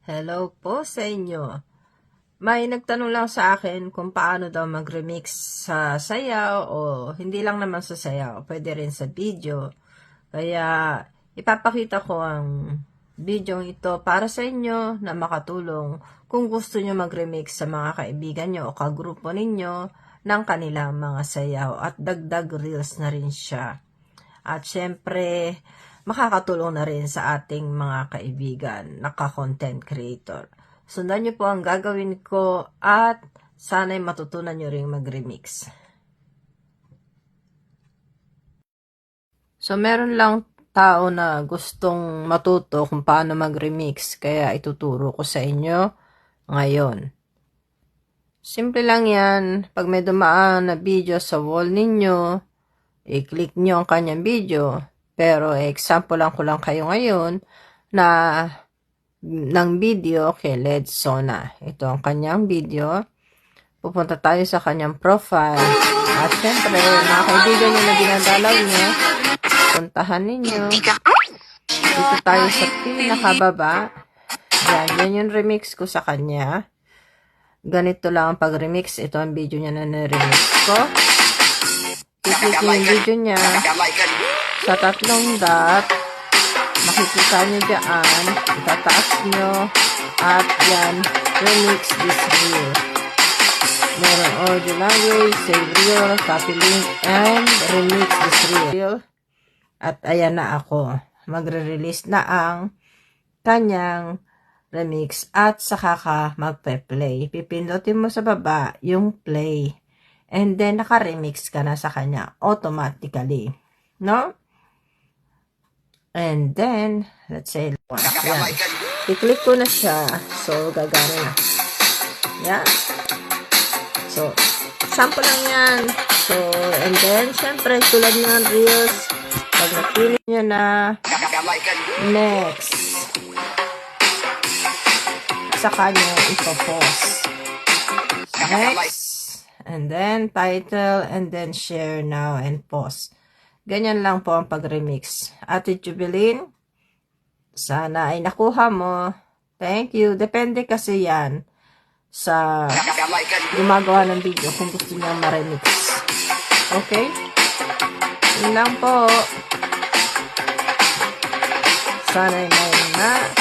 Hello po sa inyo. May nagtanong lang sa akin kung paano daw mag-remix sa sayaw o hindi lang naman sa sayaw, pwede rin sa video. Kaya ipapakita ko ang video ito para sa inyo na makatulong kung gusto nyo mag-remix sa mga kaibigan nyo o kagrupo ninyo ng kanilang mga sayaw at dagdag reels na rin siya. At syempre, makakatulong na rin sa ating mga kaibigan, naka-content creator. Sundan nyo po ang gagawin ko at sana'y matutunan nyo rin mag-remix. So, meron lang tao na gustong matuto kung paano mag-remix, kaya ituturo ko sa inyo ngayon. Simple lang yan. Pag may dumaan na video sa wall ninyo, i-click nyo ang kanyang video. Pero example lang ko lang kayo ngayon na ng video kay Led Sona. Ito ang kanyang video. Pupunta tayo sa kanyang profile. At syempre, mga kaibigan nyo na dinadalaw nyo, puntahan ninyo. Dito tayo sa pinakababa. Yan yung remix ko sa kanya. Ganito lang ang pag-remix. Ito ang video niya na na-remix ko. I-click nyo yung video niya. Sa tatlong dot, makikita nyo dyan, itataas nyo, at yan, remix this reel. Meron audio language, save reel, copy link, and remix this reel. At ayan na ako, magre-release na ang kanyang remix at saka ka magpe-play. Pipindutin mo sa baba yung play, and then naka-remix ka na sa kanya automatically. No? And then, let's say, yan. I-click ko na siya. So, gagana na. Yan. So, sample lang yan. So, and then, syempre, tulad ng reels, pag napili nyo na, next. Saka nyo ipopost. Next. And then, title, and then share now and post. Ganyan lang po ang pag-remix. Ate Jubilin, sana ay nakuha mo. Thank you. Depende kasi yan sa gumagawa ng video kung gusto niya ma-remix. Okay? Yun lang po. Sana ay may na